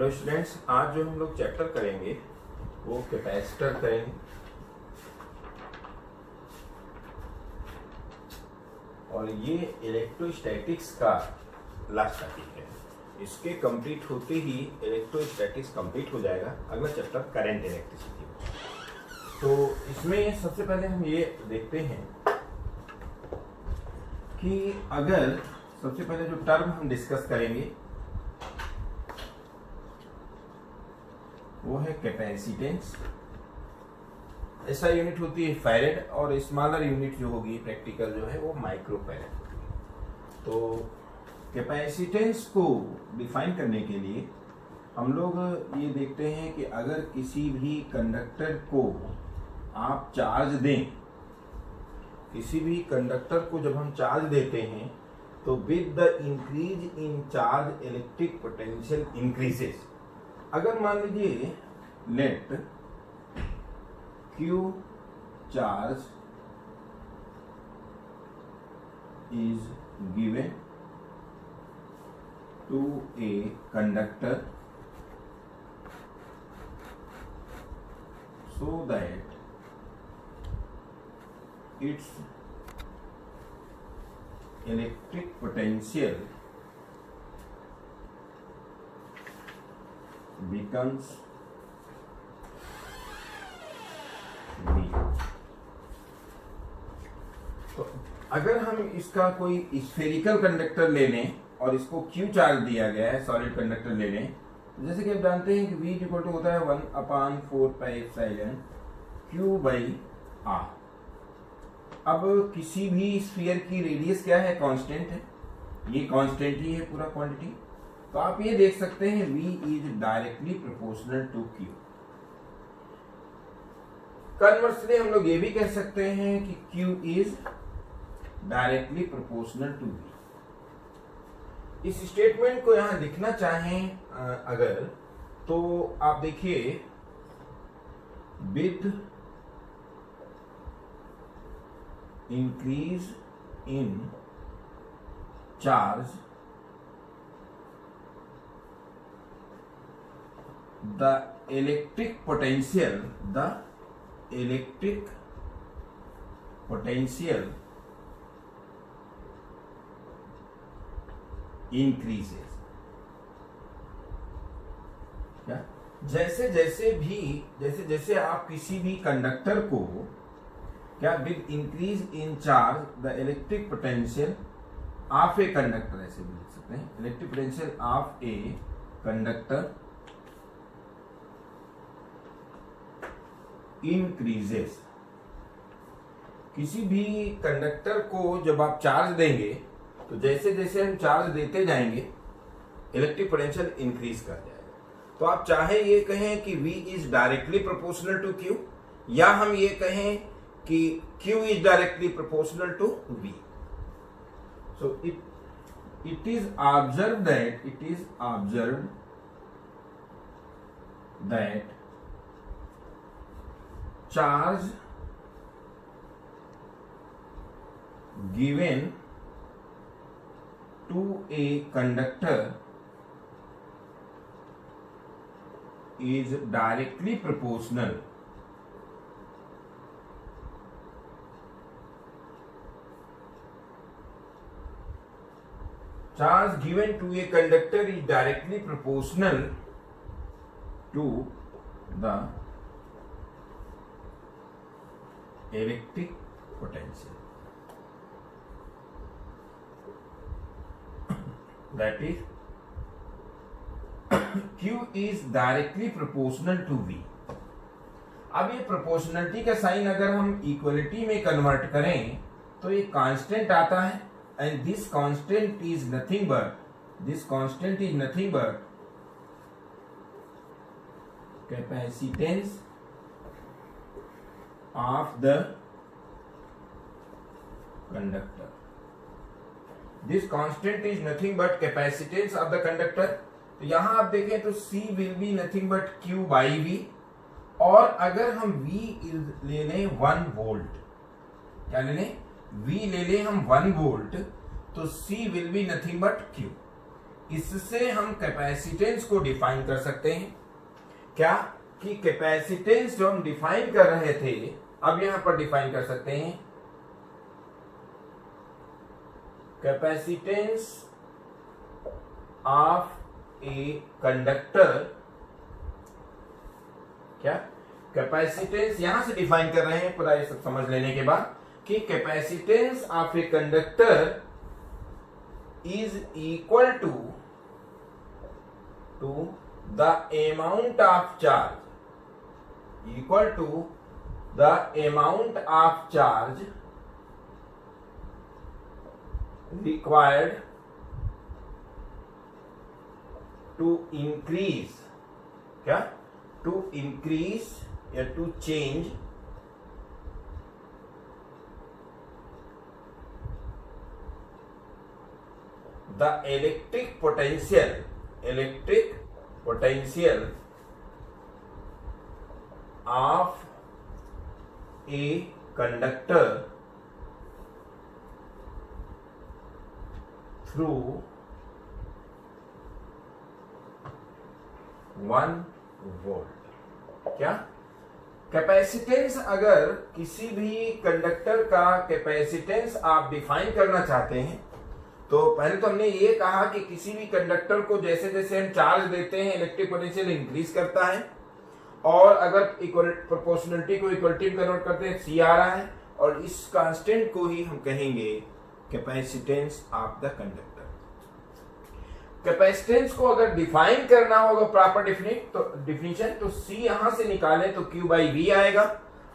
Hello students, आज जो हम लोग चैप्टर करेंगे वो कैपेसिटर करेंगे। और ये इलेक्ट्रोस्टैटिक्स का लास्ट टॉपिक है। इसके कंप्लीट होते ही इलेक्ट्रोस्टैटिक्स कंप्लीट हो जाएगा। अगला चैप्टर करंट इलेक्ट्रिसिटी। तो इसमें सबसे पहले हम ये देखते हैं कि अगर सबसे पहले जो टर्म हम डिस्कस करेंगे वो है कैपेसिटेंस। ऐसा यूनिट होती है फैरेड, और स्मॉलर यूनिट जो होगी प्रैक्टिकल जो है वो माइक्रो फैरेड होगी। तो कैपेसिटेंस को डिफाइन करने के लिए हम लोग ये देखते हैं कि अगर किसी भी कंडक्टर को आप चार्ज दें, किसी भी कंडक्टर को जब हम चार्ज देते हैं तो with the increase in charge electric potential increases. अगर मान लीजिए let Q charge is given to a conductor so that its electric potential becomes V। तो अगर हम इसका कोई स्फेरिकल कंडक्टर ले लें और इसको Q चार्ज दिया गया है, सॉलिड कंडक्टर ले लें, जैसे कि आप जानते हैं कि V इक्वल टू होता है 1/4πε Q बाई R। अब किसी भी स्फीयर की रेडियस क्या है? कांस्टेंट है। ये कांस्टेंट ही है पूरा क्वांटिटी। तो आप ये देख सकते हैं V is directly proportional to Q। Conversely हम लोग ये भी कह सकते हैं कि Q is directly proportional to V। इस स्टेटमेंट को यहां लिखना चाहें अगर, तो आप देखिए with increase in charge the electric potential increases। क्या? जैसे जैसे आप किसी भी कंडक्टर को क्या with increase in charge the electric potential of a conductor, ऐसे भी लिख सकते हैं, electric potential of a conductor increases. किसी भी कंडक्टर को जब आप चार्ज देंगे तो जैसे जैसे हम चार्ज देते जाएंगे इलेक्ट्रिक पोटेंशियल इंक्रीज कर जाएगा। तो आप चाहे ये कहें कि V is directly proportional to Q, या हम ये कहें कि Q is directly proportional to V। So it is observe that charge given to a conductor is directly proportional charge given to a conductor is directly proportional to the electric potential, that is Q is directly proportional to V। अब ये proportionality का sign अगर हम equality में convert करें तो ये constant आता है, and this constant is nothing but capacitance of the conductor। This constant is nothing but capacitance of the conductor। तो यहां आप देखें तो C will be nothing but Q by V, और अगर हम V ले लें 1 वोल्ट, क्या ले लें? V ले लें हम 1 वोल्ट, तो C will be nothing but Q। इससे हम कैपेसिटेंस को डिफाइन कर सकते हैं। क्या कि कैपेसिटेंस जो हम डिफाइन कर रहे थे अब यहां पर डिफाइन कर सकते हैं कैपेसिटेंस ऑफ ए कंडक्टर। क्या कैपेसिटेंस यहां से डिफाइन कर रहे हैं, पूरा ये सब समझ लेने के बाद कि capacitance of a conductor is equal to the amount of charge, equal to the amount of charge required to increase, क्या to increase या to change the electric potential of a conductor through 1 volt। क्या capacitance, अगर किसी भी conductor का capacitance आप define करना चाहते हैं तो पहले तो हमने ये कहा कि किसी भी कंडक्टर को जैसे जैसे हम चार्ज देते हैं इलेक्ट्रिक पोटेंशियल इंक्रीज करता है, और अगर इक्वल प्रोपोर्शनलिटी को इक्वलिटी में कन्वर्ट करते हैं सी आ रहा है, और इस कांस्टेंट को ही हम कहेंगे capacitance of the conductor. Capacitance को अगर डिफाइन करना होगा प्रॉपर डिफिनीशन तो सी यहां से निकालें तो Q बाई V आएगा,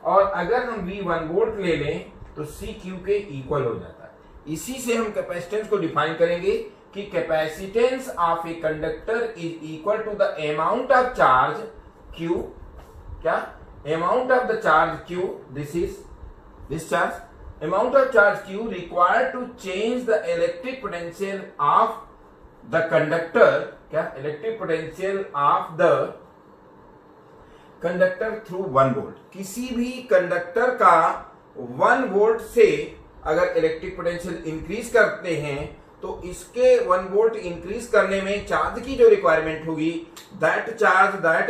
और अगर हम V 1 वोल्ट ले लें तो C Q के इक्वल हो जाता है। इसी से हम कैपेसिटेंस को डिफाइन करेंगे कि capacitance of a conductor is equal to the amount of charge Q, क्या amount of the charge Q, this charge, amount of charge Q required to change the electric potential of the conductor, क्या electric potential of the conductor through 1 volt। किसी भी conductor का 1 volt से अगर electric potential increase करते हैं तो इसके 1 वोल्ट इंक्रीज करने में चार्ज की जो रिक्वायरमेंट होगी that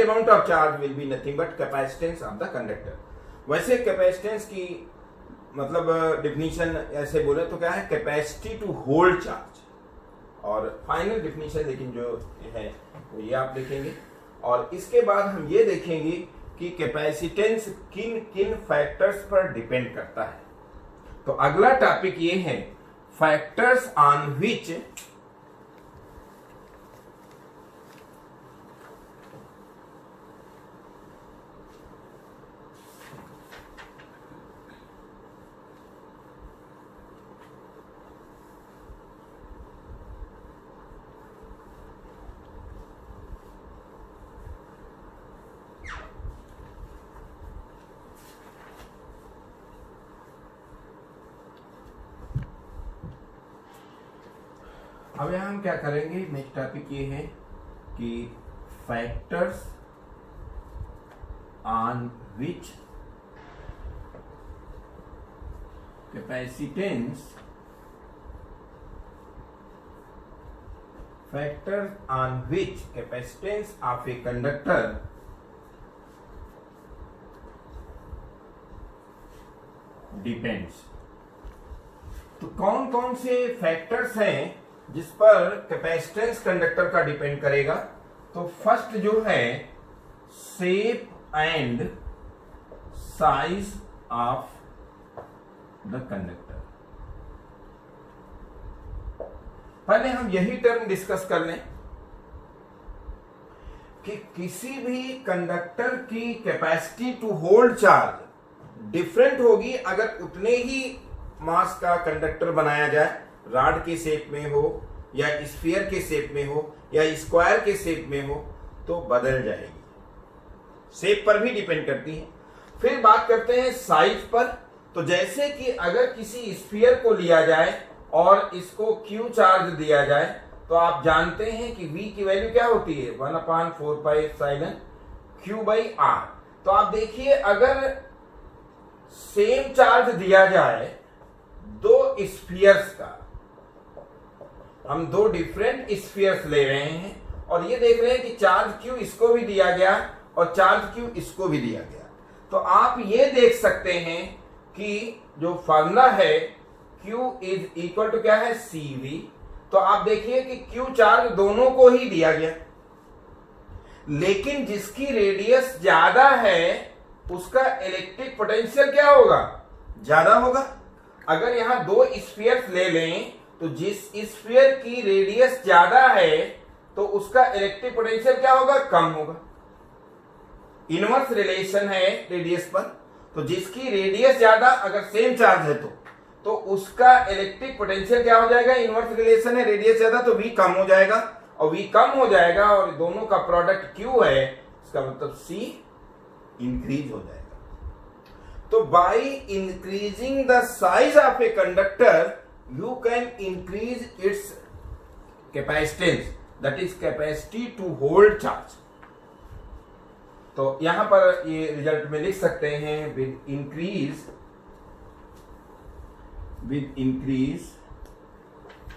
amount of charge will be nothing but capacitance of the conductor. वैसे कैपेसिटेंस की मतलब डिफिनीशन ऐसे बोले तो क्या है, कैपेसिटी टू होल्ड चार्ज, और फाइनल डिफिनीशन लेकिन जो है वो ये आप देखेंगे, और इसके बाद हम ये देखेंगे कि कैपेसिटेंस किन किन फैक्टर्स पर डिपेंड करता है। तो अगला टॉपिक ये है factors on which अब यहां हम क्या करेंगे, नेक्स्ट टॉपिक ये है कि factors on which capacitance of a conductor depends. तो कौन कौन से फैक्टर्स हैं जिस पर कैपेसिटेंस कंडक्टर का डिपेंड करेगा। तो फर्स्ट जो है shape and size of the conductor. पहले हम यही टर्म डिस्कस कर लें कि किसी भी कंडक्टर की capacity to hold charge different होगी अगर उतने ही मास का कंडक्टर बनाया जाए, रॉड के शेप में हो या स्फीयर के शेप में हो या स्क्वायर के शेप में हो तो बदल जाएगी, शेप पर भी डिपेंड करती है। फिर बात करते हैं साइज पर। तो जैसे कि अगर किसी स्फीयर को लिया जाए और इसको Q चार्ज दिया जाए तो आप जानते हैं कि V की वैल्यू क्या होती है, 1/4πε/Q/R। तो आप देखिए अगर सेम चार्ज दिया जाए दो स्फीयर्स का हम दो डिफरेंट स्फीयर्स ले रहे हैं और ये देख रहे हैं कि चार्ज क्यू इसको भी दिया गया और चार्ज क्यू इसको भी दिया गया। तो आप ये देख सकते हैं कि जो फार्मूला है Q इज इक्वल टू क्या है, CV। तो आप देखिए कि Q चार्ज दोनों को ही दिया गया, लेकिन जिसकी रेडियस ज्यादा है उसका इलेक्ट्रिक पोटेंशियल क्या होगा, ज्यादा होगा। अगर यहां दो स्फीयर्स ले लें तो जिस स्फीयर की रेडियस ज्यादा है तो उसका इलेक्ट्रिक पोटेंशियल क्या होगा, कम होगा। इनवर्स रिलेशन है रेडियस पर, तो जिसकी रेडियस ज्यादा अगर सेम चार्ज है तो उसका इलेक्ट्रिक पोटेंशियल क्या हो जाएगा, इनवर्स रिलेशन है, रेडियस ज्यादा तो V कम हो जाएगा, और V कम हो जाएगा और दोनों का प्रोडक्ट Q है, इसका मतलब C इंक्रीज हो जाएगा। तो by increasing the size of a conductor you can increase its capacitance, that is capacity to hold charge. तो यहां पर ये रिजल्ट में लिख सकते हैं with increase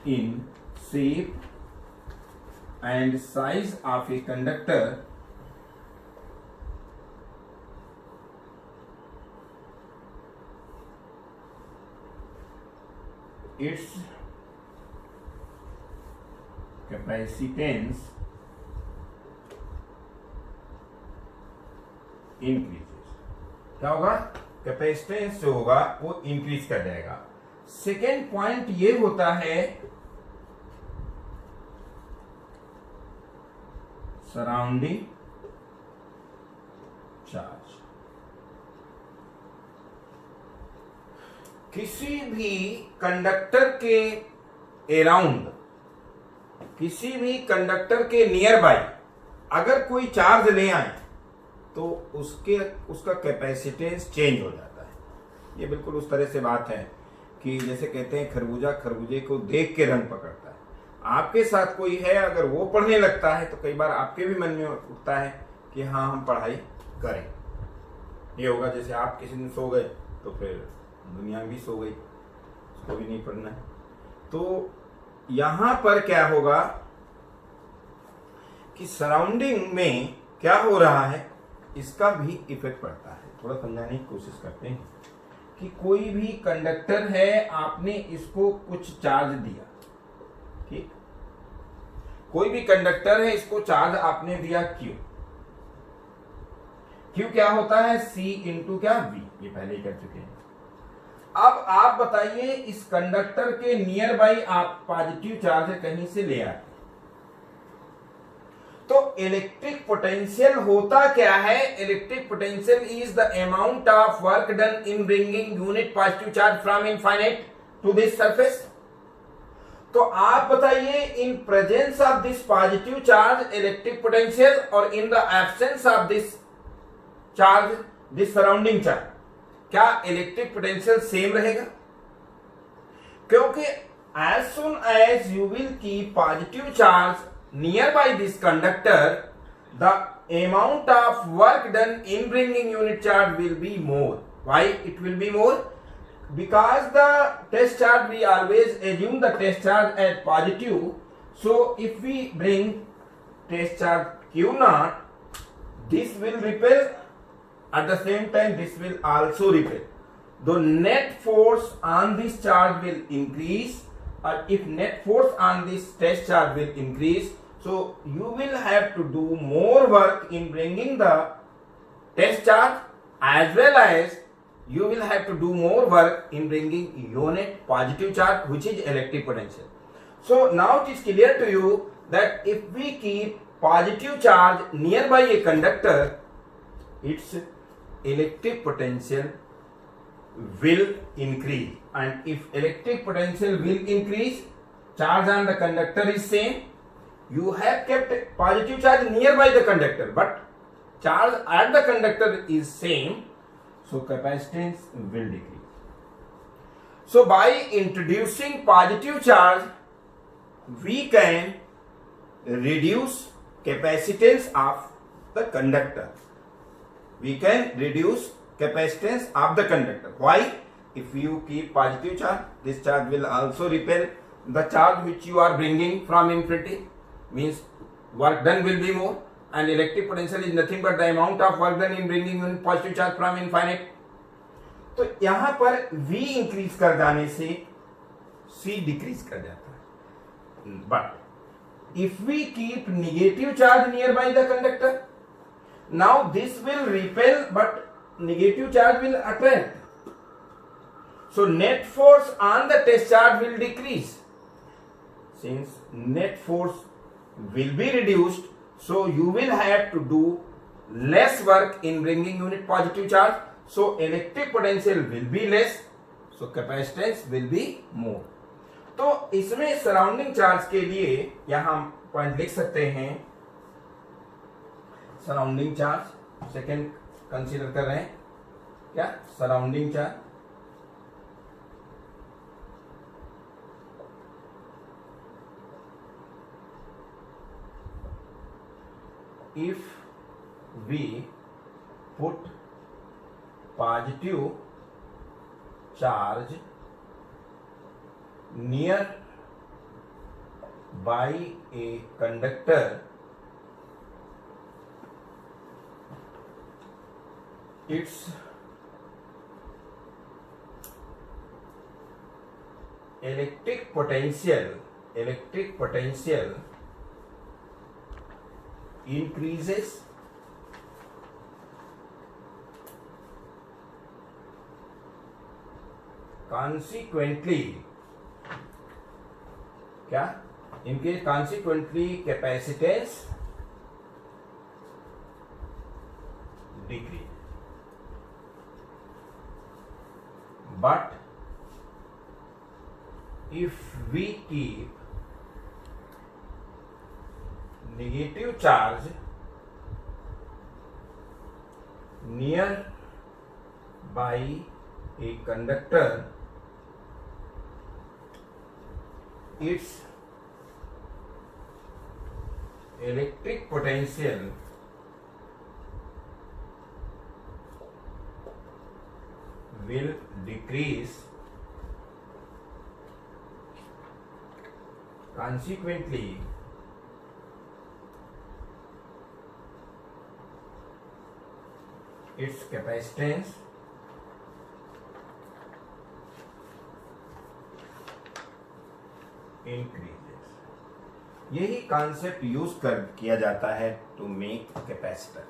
in shape and size of a conductor its capacitance increases. क्या होगा, कैपेसिटेंस जो होगा वो इंक्रीज कर जाएगा। सेकेंड पॉइंट ये होता है सराउंडिंग चार्ज। किसी भी कंडक्टर के अराउंड, किसी भी कंडक्टर के नियर बाय अगर कोई चार्ज ले आए तो उसका कैपेसिटेंस चेंज हो जाता है। ये बिल्कुल उस तरह से बात है कि जैसे कहते हैं खरबूजे को देख के रंग पकड़ता है। आपके साथ कोई है, अगर वो पढ़ने लगता है तो कई बार आपके भी मन में उठता है कि हाँ हम पढ़ाई करें। ये होगा जैसे आप किसी दिन सो गए तो फिर दुनिया भी सो गई, उसको भी नहीं पढ़ना है। तो यहां पर क्या होगा कि सराउंडिंग में क्या हो रहा है इसका भी इफेक्ट पड़ता है। थोड़ा समझाने की कोशिश करते हैं कि कोई भी कंडक्टर है, आपने इसको कुछ चार्ज दिया, ठीक, कोई भी कंडक्टर है, इसको चार्ज आपने दिया Q क्या होता है, C इंटू क्या V, ये पहले ही कर चुके हैं। अब आप बताइए इस कंडक्टर के नियर बाई आप पॉजिटिव चार्ज कहीं से ले आते, तो इलेक्ट्रिक पोटेंशियल होता क्या है, electric potential is the amount of work done in bringing unit positive charge from infinite to this surface. तो आप बताइए in presence of this positive charge electric potential और in the absence of this charge, this surrounding charge, क्या electric potential same रहेगा? क्योंकि as soon as you will keep positive charge nearby this conductor, the amount of work done in bringing unit charge will be more. Why it will be more? Because the test charge, we always assume the test charge as positive. So if we bring test charge Q naught, this will repel. At the same time, this will also repel. The net force on this charge will increase, or if net force on this test charge will increase, so you will have to do more work in bringing the test charge, as well as you will have to do more work in bringing unit positive charge, which is electric potential. So now it is clear to you that if we keep positive charge nearby a conductor, its electric potential will increase, and if electric potential will increase, charge on the conductor is same, you have kept positive charge nearby the conductor, but charge at the conductor is same, so capacitance will decrease. So by introducing positive charge, we can reduce capacitance of the conductor. We can reduce capacitance of the conductor. Why? If you keep positive charge, this charge will also repel, the charge which you are bringing from infinity, means work done will be more, and electric potential is nothing but the amount of work done in bringing unit positive charge from infinite. तो यहां पर V increase कर जाने से C decrease कर जाता है. But if we keep negative charge nearby the conductor, now this will repel but negative charge will attract. So net force on the test charge will decrease. Since net force will be reduced, so you will have to do less work in bringing unit positive charge. So electric potential will be less. So capacitance will be more. तो इसमें surrounding charge के लिए यहां हम point लिख सकते हैं. Surrounding charge second consider कर रहे हैं क्या? Surrounding charge if we put positive charge near by a conductor, its electric potential increases. Consequently, क्या? इनके consequently capacitance decrease. But if we keep negative charge near by a conductor, its electric potential will decrease. Consequently, its capacitance increases. यही concept use किया जाता है to make capacitor,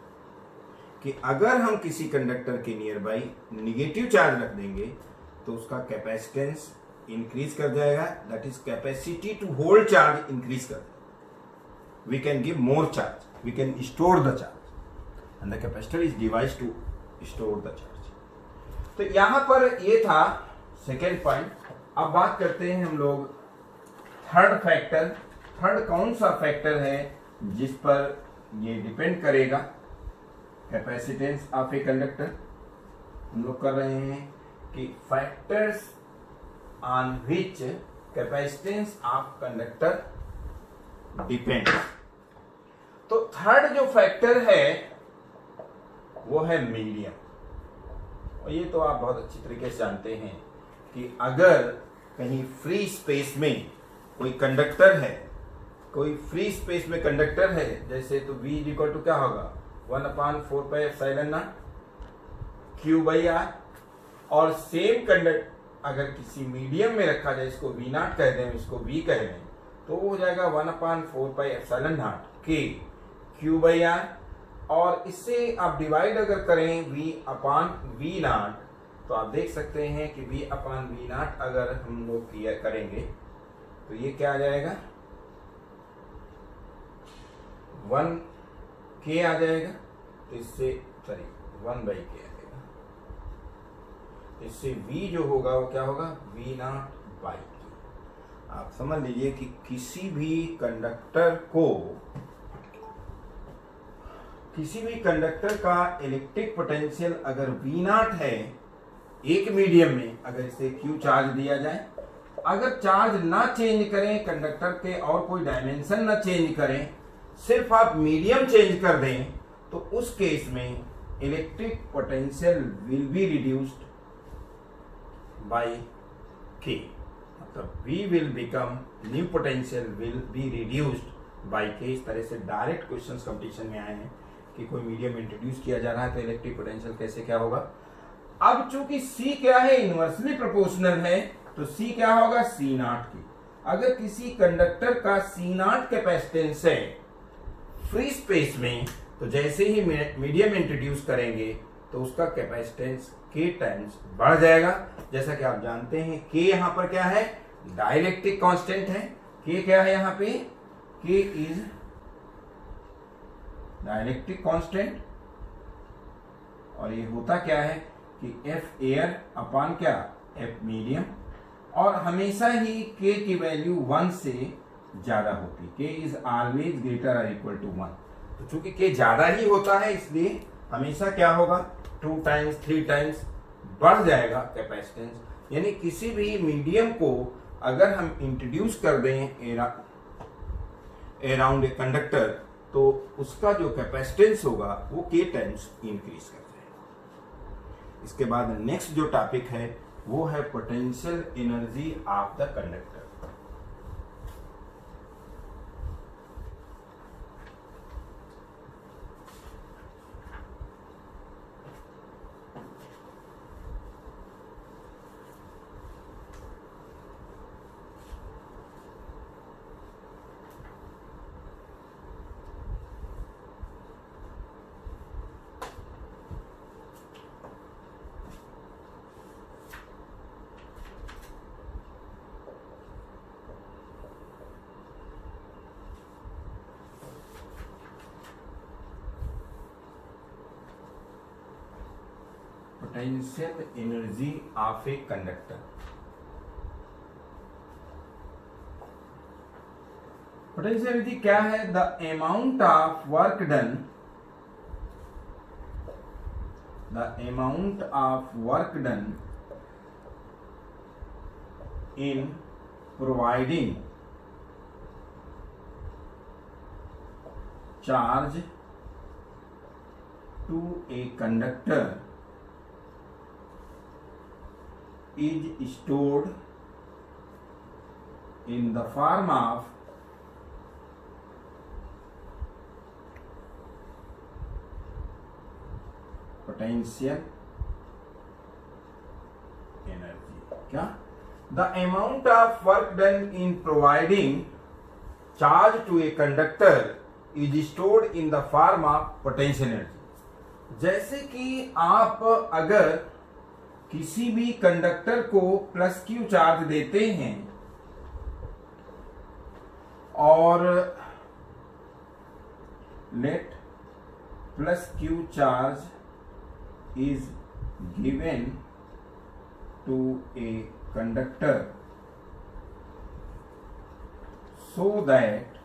कि अगर हम किसी कंडक्टर के नियर बाई निगेटिव चार्ज रख देंगे तो उसका कैपेसिटेंस इंक्रीज कर जाएगा. That is capacity to hold charge increase कर जाएगा. We can give more charge, we can store the charge, and the capacitor is device to store the charge. तो यहां पर ये था सेकेंड पॉइंट. अब बात करते हैं हम लोग थर्ड फैक्टर. थर्ड कौन सा फैक्टर है जिस पर ये डिपेंड करेगा कैपेसिटेंस ऑफ ए कंडक्टर? हम लोग कर रहे हैं कि factors on which capacitance of conductor depend. तो थर्ड जो फैक्टर है वो है मीडियम. और ये तो आप बहुत अच्छी तरीके से जानते हैं कि अगर कहीं फ्री स्पेस में कोई कंडक्टर है, कोई फ्री स्पेस में कंडक्टर है, जैसे तो V इक्वल टू क्या होगा 1/4πε0 Q/R. और सेम कंडक्टर अगर किसी मीडियम में रखा जाए, इसको V0 कह दें, इसको V कह दें, तो वो हो जाएगा 1/4πε0 K Q/R. और इससे आप डिवाइड अगर करें V/V0, तो आप देख सकते हैं कि V/V0 अगर हम लोग किया करेंगे तो ये क्या आ जाएगा 1K आ जाएगा. तो इससे 1/K आ जाएगा. इससे V जो होगा वो क्या होगा V0/K. आप समझ लीजिए कि किसी भी कंडक्टर का इलेक्ट्रिक पोटेंशियल अगर V0 है एक मीडियम में, अगर इसे Q चार्ज दिया जाए, अगर चार्ज ना चेंज करें कंडक्टर के और कोई डायमेंशन ना चेंज करें, सिर्फ आप मीडियम चेंज कर दें, तो उस केस में electric potential will be reduced by K. तब V will become new potential will be reduced by K। इस तरह से डायरेक्ट क्वेश्चंस कंपटीशन में आए हैं कि कोई मीडियम इंट्रोड्यूस किया जा रहा है तो इलेक्ट्रिक पोटेंशियल कैसे क्या होगा। अब चूंकि C क्या है, इनवर्सली प्रोपोर्शनल है, तो C क्या होगा, C नॉट की। अगर किसी कंडक्टर का C नॉट कैपेसिटेंस है फ्री स्पेस में, तो जैसे ही मीडियम इंट्रोड्यूस करेंगे तो उसका कैपेसिटेंस K टाइम्स बढ़ जाएगा। जैसा कि आप जानते हैं K यहां पर क्या है, डाइलेक्ट्रिक कांस्टेंट है। K क्या है यहां पे, K इज डाइलेक्ट्रिक कांस्टेंट, और ये होता क्या है कि F एयर अपॉन क्या, F मीडियम, और हमेशा ही K की वैल्यू 1 से ज्यादा होती। K इज ऑलवेज ग्रेटर और इक्वल टू 1। तो चूंकि K ज्यादा ही होता है इसलिए हमेशा क्या होगा, 2 टाइम्स 3 टाइम्स बढ़ जाएगा कैपेसिटेंस। यानी किसी भी मीडियम को अगर हम इंट्रोड्यूस कर दें अराउंड ए कंडक्टर, तो उसका जो कैपेसिटेंस होगा वो K टाइम्स इंक्रीज कर जाएगा। इसके बाद नेक्स्ट जो टॉपिक है वो है potential energy of the conductor. Potential energy of a conductor. Potential energy क्या है, the amount of work done, the amount of work done in providing charge to a conductor is stored in the form of potential energy। क्या, the amount of work done in providing charge to a conductor is stored in the form of potential energy। जैसे कि आप अगर किसी भी conductor को plus Q charge देते हैं और let plus Q charge is given to a conductor so that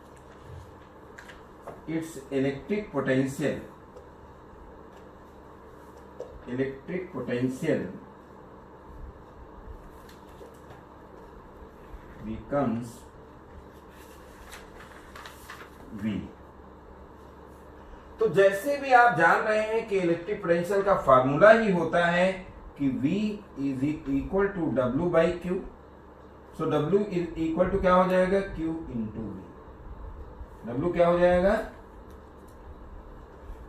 its electric potential becomes V। तो जैसे भी आप जान रहे हैं कि इलेक्ट्रिक पोटेंशियल का फार्मूला ही होता है कि V is equal to W by Q. So W is equal to क्या हो जाएगा, Q इंटू V। W क्या हो जाएगा,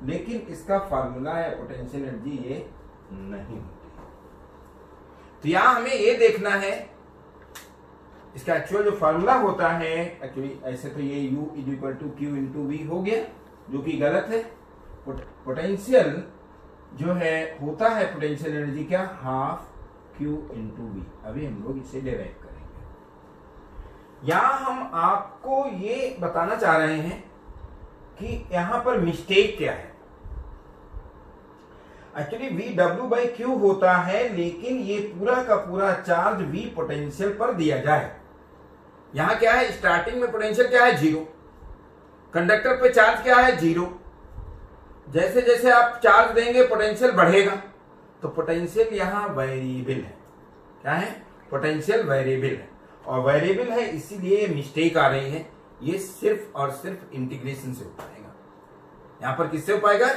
लेकिन इसका फार्मूला है पोटेंशियल एनर्जी ये नहीं होती। तो यहां हमें ये देखना है इसका एक्चुअल जो फार्मूला होता है। एक्चुअली ऐसे तो ये U is equal to Q into V हो गया, जो कि गलत है। पोटेंशियल जो है होता है पोटेंशियल एनर्जी क्या, हाफ Q इंटू V। अभी हम लोग इसे डिराइव करेंगे। यहां हम आपको ये बताना चाह रहे हैं कि यहां पर मिस्टेक क्या है। Actually V W by Q होता है, लेकिन ये पूरा का पूरा चार्ज V पोटेंशियल पर दिया जाए। यहां क्या है, स्टार्टिंग में पोटेंशियल क्या है, 0। कंडक्टर पे चार्ज क्या है, 0। जैसे जैसे आप चार्ज देंगे पोटेंशियल बढ़ेगा। तो पोटेंशियल यहां वेरिएबल है। क्या है, पोटेंशियल वेरिएबल है, और वेरिएबल है इसीलिए मिस्टेक आ रही है। ये सिर्फ और सिर्फ इंटीग्रेशन से हो पाएगा। यहां पर किससे हो पाएगा,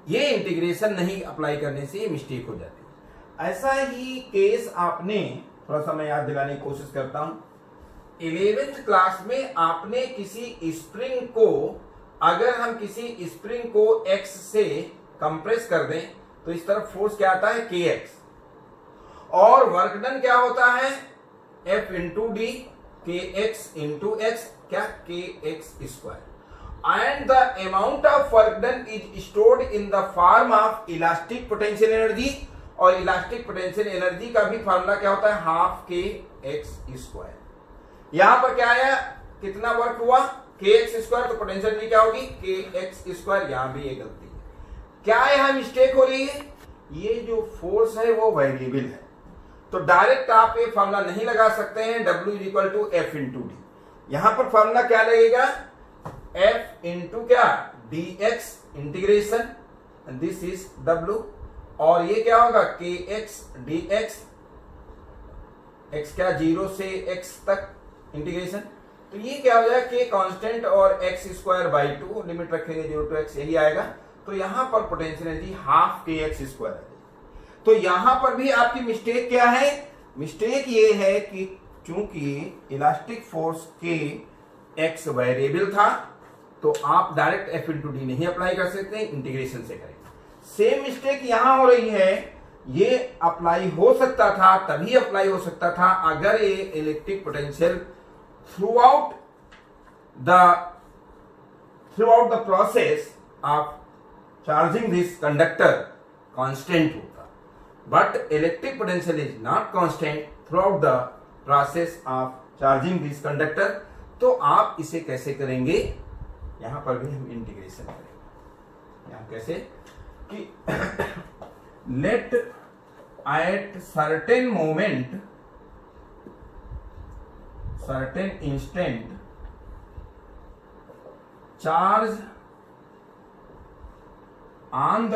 ये इंटीग्रेशन नहीं अप्लाई करने से ये मिस्टेक हो जाती है। ऐसा ही केस आपने, थोड़ा सा मैं याद दिलाने की कोशिश करता हूं, 11th क्लास में आपने किसी स्प्रिंग को, अगर हम किसी स्प्रिंग को x से कंप्रेस कर दें तो इस तरफ फोर्स क्या आता है kx, और वर्क डन क्या होता है F into D, kx into x, क्या kx square, and the amount of work done is stored in the form of elastic potential energy, और इलास्टिक पोटेंशियल एनर्जी का भी फार्मूला क्या होता है हाफ के एक्स स्क्वायर। यहां पर क्या आया, कितना वर्क हुआ के एक्स स्क्वायर, तो पोटेंशियल एनर्जी क्या होगी के एक्स स्क्वायर। यहां भी ये गलती है, क्या यहां मिस्टेक हो रही है, ये जो फोर्स है वो वेरिएबल है, तो डायरेक्ट आप ये फार्मूला नहीं लगा सकते हैं W is equal to F into D. यहां पर फार्मूला क्या लगेगा F इंटू क्या dx integration, this is W, और ये क्या होगा के एक्स डी एक्स, एक्स क्या 0 से x तक इंटीग्रेशन, तो ये क्या हो जाएगा के कांस्टेंट और एक्स स्क्वायर बाई 2, लिमिट रखेंगे 0 टू x, यही आएगा। तो यहां पर पोटेंशियल एनर्जी हाफ के एक्स स्क्वायर है। तो यहां पर भी आपकी मिस्टेक क्या है, मिस्टेक ये है कि चूंकि इलास्टिक फोर्स के एक्स वेरिएबल था तो आप डायरेक्ट एफ इंटू डी नहीं अप्लाई कर सकते, इंटीग्रेशन से करेंगे। सेम मिस्टेक यहां हो रही है, ये अप्लाई हो सकता था, तभी अप्लाई हो सकता था अगर ये electric potential throughout the process of charging this conductor constant होता, but electric potential is not constant throughout the process of charging this conductor. तो आप इसे कैसे करेंगे, यहां पर भी हम इंटीग्रेशन करेंगे। यहां कैसे कि let at certain moment, certain instant, charge on the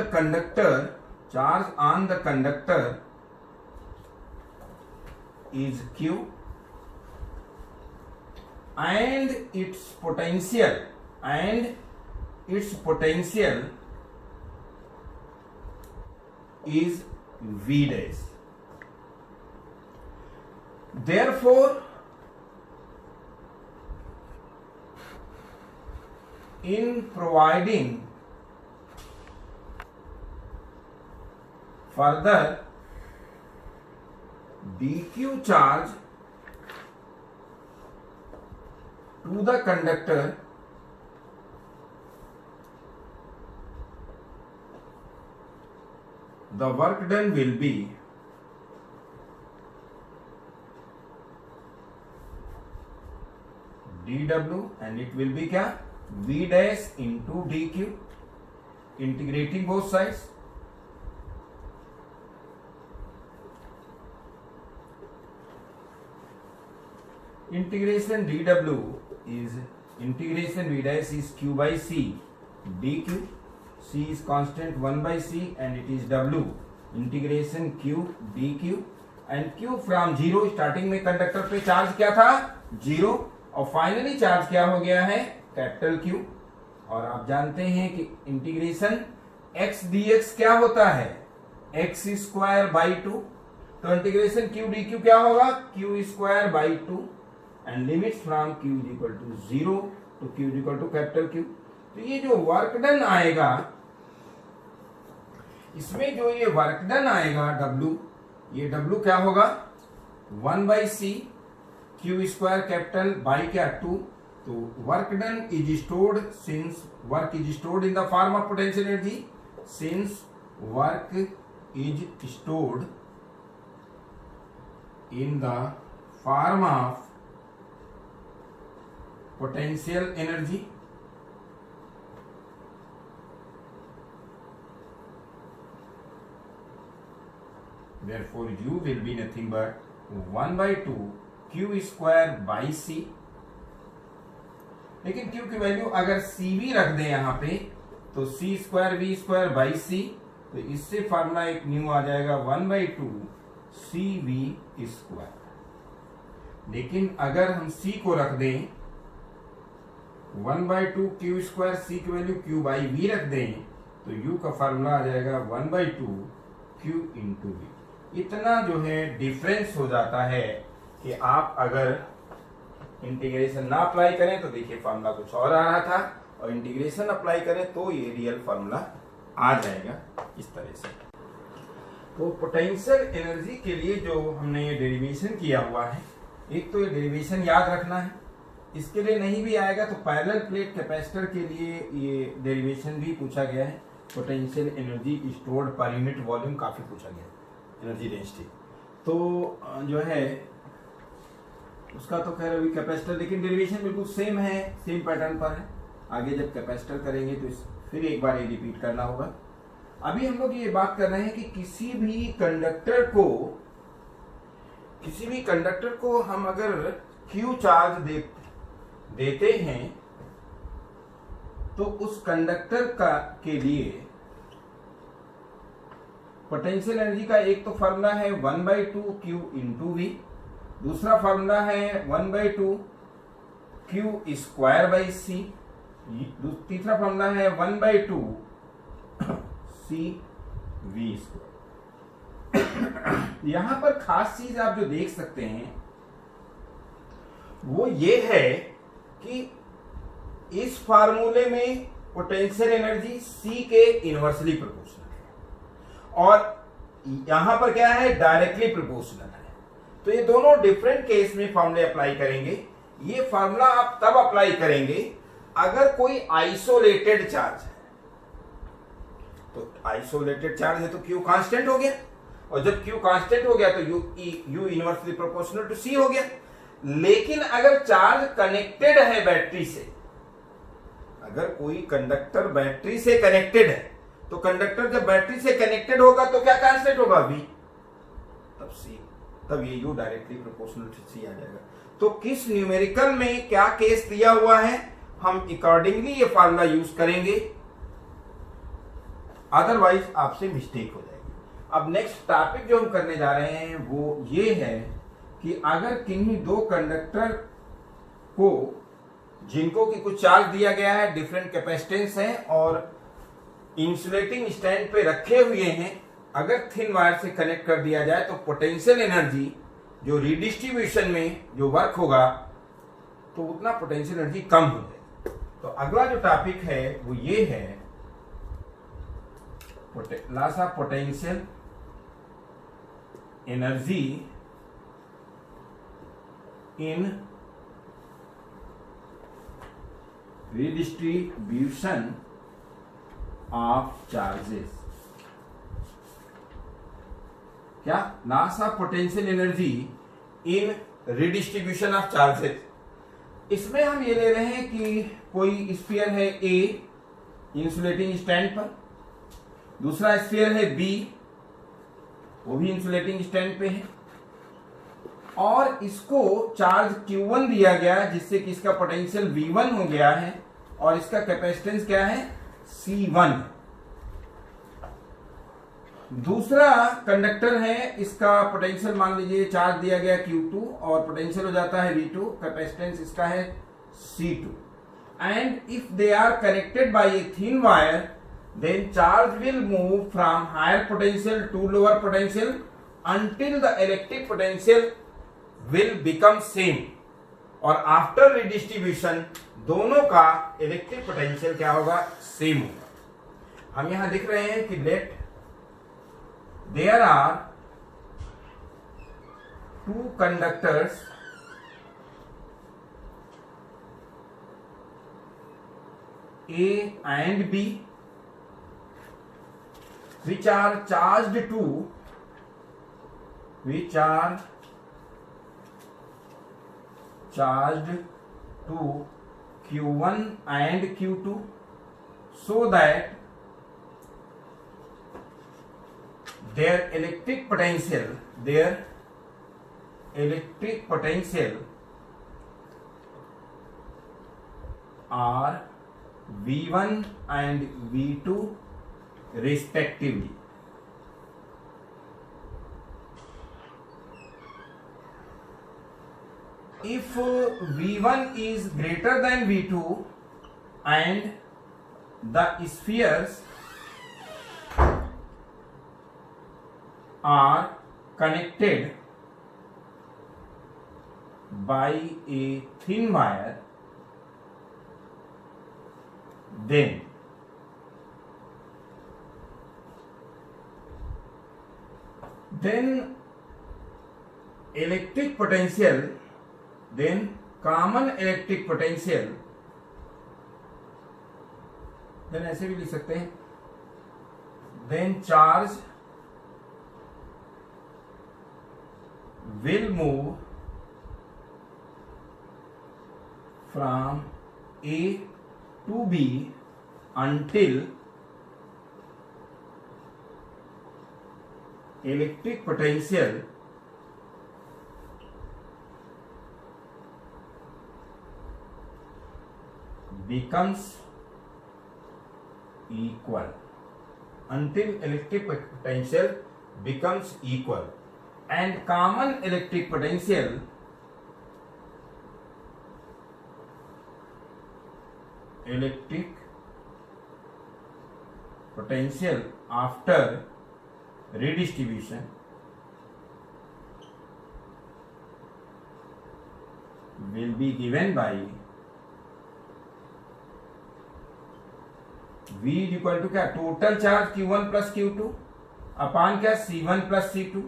conductor is Q and its potential is V dash. Therefore, in providing further dq charge to the conductor, the work done will be dw and it will be क्या v dash into dq, integrating both sides, integration dw is integration v dash is q by c dq, c is constant 1 by c and it is w, integration q dq and q from 0, starting में conductor पे charge क्या था 0 और finally charge क्या हो गया है capital Q। और आप जानते हैं कि इंटीग्रेशन x dx क्या होता है x स्क्वायर बाई 2, तो इंटीग्रेशन q dq क्या होगा q square by 2 and limits from q is equal to 0 to q is equal to capital Q। तो ये जो वर्क डन आएगा, इसमें जो ये वर्क डन आएगा W, ये W क्या होगा 1 by C Q square capital by क्या 2, तो work done is stored, since work is stored in the form of potential energy, since work is stored in the form of potential energy, therefore u will be nothing but 1 by 2 q square by c। लेकिन q की value अगर c भी रख दें यहां पे तो c square v square by c, तो इससे फार्मूला एक न्यू आ जाएगा 1 by 2 c v स्क्वायर। लेकिन अगर हम c को रख दें 1 by 2 q स्क्वायर, c की वैल्यू q बाई v रख दें तो u का फार्मूला आ जाएगा 1 by 2 q इंटू v। इतना जो है डिफरेंस हो जाता है कि आप अगर इंटीग्रेशन ना अप्लाई करें तो देखिए फार्मूला कुछ और आ रहा था, और इंटीग्रेशन अप्लाई करें तो ये रियल फार्मूला आ जाएगा इस तरह से। तो पोटेंशियल एनर्जी के लिए जो हमने ये डेरिवेशन किया हुआ है, एक तो ये डेरिवेशन याद रखना है, इसके लिए नहीं भी आएगा तो पैरेलल प्लेट कैपेसिटर के लिए ये डेरिवेशन भी पूछा गया है। Potential energy stored per unit volume काफी पूछा गया है, एनर्जी डेंसिटी। तो जो है उसका तो खैर अभी कैपेसिटर, लेकिन डेरिवेशन बिल्कुल सेम है, सेम पैटर्न पर है। आगे जब कैपेसिटर करेंगे तो फिर एक बार ये रिपीट करना होगा। अभी हम लोग ये बात कर रहे हैं कि किसी भी कंडक्टर को हम अगर Q चार्ज देते हैं तो उस कंडक्टर के लिए पोटेंशियल एनर्जी का एक तो फार्मूला है 1/2 Q इंटू वी, दूसरा फार्मूला है 1/2 Q स्क्वायर बाई सी, तीसरा फार्मूला है 1/2 सी वी स्क्वायर। यहां पर खास चीज आप जो देख सकते हैं वो ये है कि इस फार्मूले में पोटेंशियल एनर्जी C के इनवर्सली प्रोपोर्शनल है, और यहां पर क्या है, डायरेक्टली प्रोपोर्शनल है। तो ये दोनों डिफरेंट केस में फार्मूले अप्लाई करेंगे। ये फार्मूला आप तब अप्लाई करेंगे अगर कोई आइसोलेटेड चार्ज है। तो आइसोलेटेड चार्ज है तो Q कांस्टेंट हो गया, और जब Q कांस्टेंट हो गया तो U inversely proportional to C हो गया। लेकिन अगर चार्ज कनेक्टेड है बैटरी से, अगर कोई कंडक्टर बैटरी से कनेक्टेड है तो कंडक्टर जब बैटरी से कनेक्टेड होगा तो क्या कांस्टेंट होगा, V, तब C, तब ये U directly proportional to C आ जाएगा। तो किस न्यूमेरिकल में क्या केस दिया हुआ है हम अकॉर्डिंगली ये फार्मूला यूज करेंगे, अदरवाइज आपसे मिस्टेक हो जाएगी। अब नेक्स्ट टॉपिक जो हम करने जा रहे हैं वो ये है कि अगर किन्हीं दो कंडक्टर को, जिनको की कुछ चार्ज दिया गया है, डिफरेंट कैपेसिटेंस है और इंसुलेटिंग स्टैंड पे रखे हुए हैं, अगर थिन वायर से कनेक्ट कर दिया जाए तो पोटेंशियल एनर्जी जो रिडिस्ट्रीब्यूशन में जो वर्क होगा तो उतना पोटेंशियल एनर्जी कम हो जाएगी। तो अगला जो टॉपिक है वो ये है loss of potential energy in redistribution of charges। क्या, loss of potential energy in redistribution of charges. इसमें हम ये ले रहे हैं कि कोई स्फीयर है A इंसुलेटिंग स्टैंड पर, दूसरा स्फीयर है B, वो भी इंसुलेटिंग स्टैंड पे है, और इसको चार्ज Q1 दिया गया जिससे कि इसका पोटेंशियल V1 हो गया है और इसका कैपेसिटेंस क्या है, C1। दूसरा कंडक्टर है, इसका पोटेंशियल मान लीजिए चार्ज दिया गया Q2 और पोटेंशियल हो जाता है V2, कैपेसिटेंस इसका है C2। And if they are connected by a thin wire then charge will move from higher potential to lower potential until the electric potential will become same, और after redistribution दोनों का electric potential क्या होगा, same होगा। हम यहां लिख रहे हैं कि let there are two conductors A and B which are charged to Q1 and Q2 so that their electric potential are V1 and V2 respectively। If V1 is greater than V2 and the spheres are connected by a thin wire, then electric potential, then common electric potential, then ऐसे भी लिख सकते हैं, then charge will move from A to B until electric potential becomes equal. Until electric potential becomes equal, and common electric potential after redistribution will be given by V is equal to क्या, total charge Q1 plus Q2 upon क्या, C1 plus C2.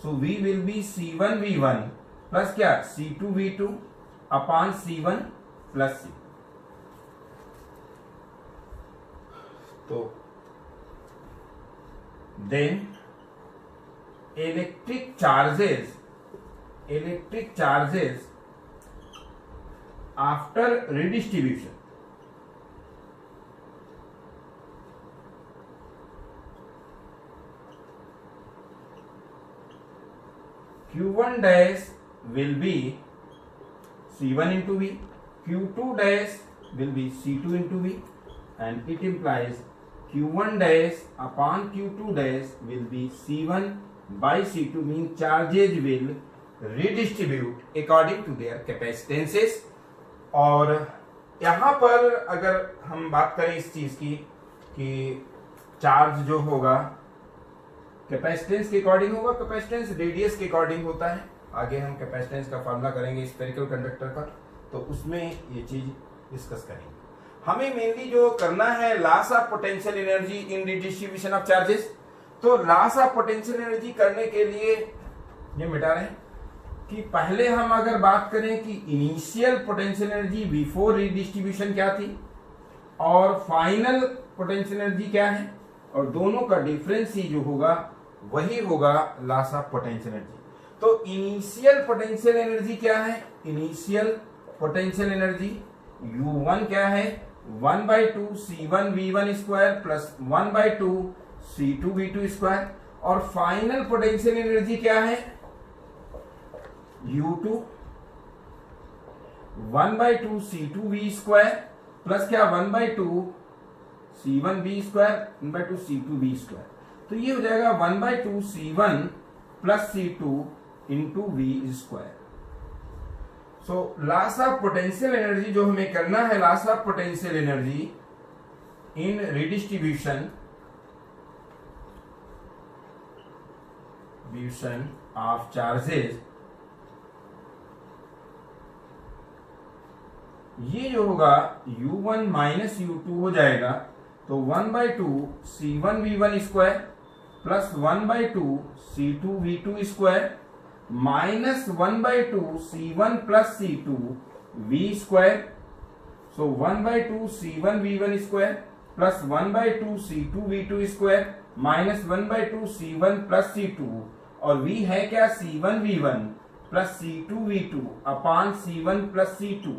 So V will be C1 V1 plus क्या, C2 V2 upon C1 plus C. तो then electric charges after redistribution Q1 dash will be C1 into V, Q2 dash will be C2 into V, and it implies Q1 dash upon Q2 dash will be C1 by C2, means charges will redistribute according to their capacitances. और यहाँ पर अगर हम बात करें इस चीज की कि चार्ज जो होगा कैपेसिटेंस के अकॉर्डिंग होगा, कैपेसिटेंस रेडियस के अकॉर्डिंग होता है. आगे हम कैपेसिटेंस का फॉर्मूला करेंगे स्फेरिकल कंडक्टर का, तो उसमें ये चीज डिस्कस करेंगे. हमें मेनली जो करना है loss of potential energy in redistribution of charges. तो लॉस ऑफ पोटेंशियल एनर्जी करने के लिए ये मिटा रहे हैं कि पहले हम अगर बात करें कि initial potential energy before redistribution क्या थी और फाइनल पोटेंशियल एनर्जी क्या है, और दोनों का डिफरेंस ही जो होगा वही होगा लॉस ऑफ पोटेंशियल एनर्जी. तो इनिशियल पोटेंशियल एनर्जी क्या है, इनिशियल पोटेंशियल एनर्जी U1 क्या है, 1/2 C1 V1 square plus 1/2 C2 V2 square. और फाइनल पोटेंशियल एनर्जी क्या है, U2 1/2 C2 V square plus क्या 1/2 C1 V square 1/2 C2 V square. तो ये हो जाएगा 1/2 C1 plus C2 into V square. So loss of potential energy जो हमें करना है, loss of potential energy in redistribution of charges, ये जो होगा U1 माइनस U2 हो जाएगा. तो 1/2 C1 V1 square plus 1/2 C2 V2 square minus 1/2 C1 plus C2 V square. So 1/2 C1 V1 square plus 1/2 C2 V2 square minus 1/2 C1 plus C2, और V है क्या, C1 V1 plus C2 V2 upon C1 plus C2.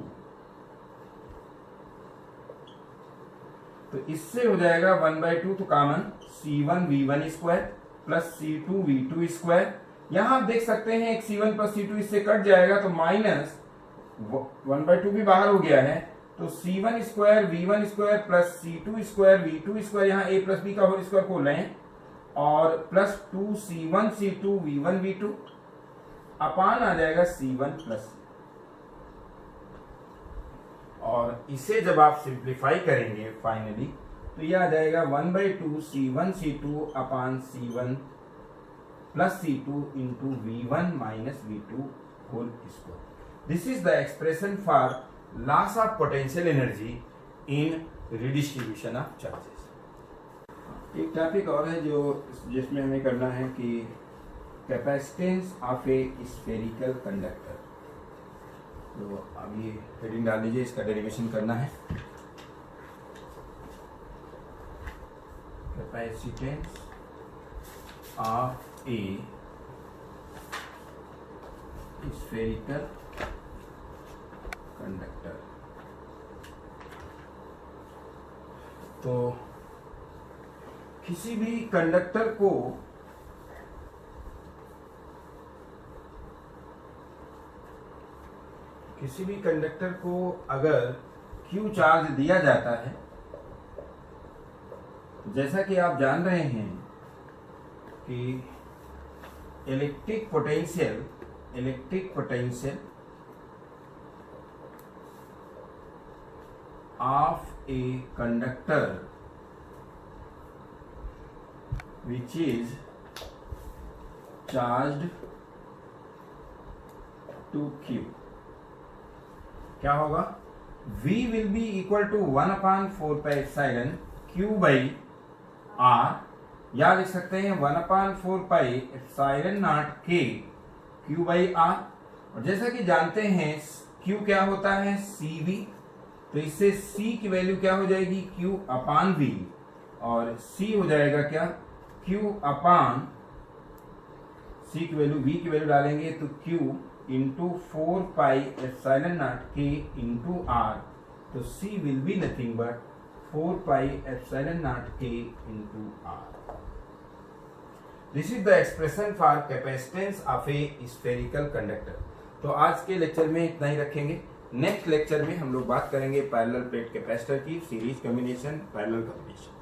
तो इससे हो जाएगा 1/2 तो common C1 V1 square plus C2 V2 square. यहां आप देख सकते हैं एक C1 प्लस C2 इससे कट जाएगा तो माइनस 1/2 भी बाहर हो गया है. तो C1 square V1 square plus C2 square V2 square, यहाँ A प्लस B का होल स्क्वायर खोल रहे हैं, और plus 2 C1 C2 V1 V2 अपान आ जाएगा C1 प्लस. और इसे जब आप सिंप्लीफाई करेंगे फाइनली तो यह आ जाएगा 1/2 C1 C2 upon C1 plus C2 into V1 minus V2 whole square. This is the expression for loss of potential energy in redistribution of charges. एक टॉपिक और है जो जिसमें हमें करना है कि capacitance of a spherical conductor. तो अभी हेडिंग डाल लीजिए, इसका डेरिवेशन करना है। Capacitance of a spherical conductor. तो किसी भी कंडक्टर को अगर Q चार्ज दिया जाता है, जैसा कि आप जान रहे हैं कि electric potential of a conductor which is charged to Q क्या होगा? V will be equal to 1/4 pi epsilon Q by R, या लिख सकते हैं 1/4 pi epsilon naught K Q by R। और जैसा कि जानते हैं Q क्या होता है? CV। तो इससे C की वैल्यू क्या हो जाएगी? Q अपान V, और C हो जाएगा क्या? Q अपान C की वैल्यू, V की वैल्यू डालेंगे तो Q into 4 pi epsilon not K into R। तो C will be nothing but 4 pi epsilon not K into R। This is the expression for capacitance of a spherical conductor. तो आज के lecture में इतना ही रखेंगे। Next lecture में हम लोग बात करेंगे पैरेलल प्लेट कैपेसिटर की सीरीज कॉम्बिनेशन, पैरेलल कॉम्बिनेशन।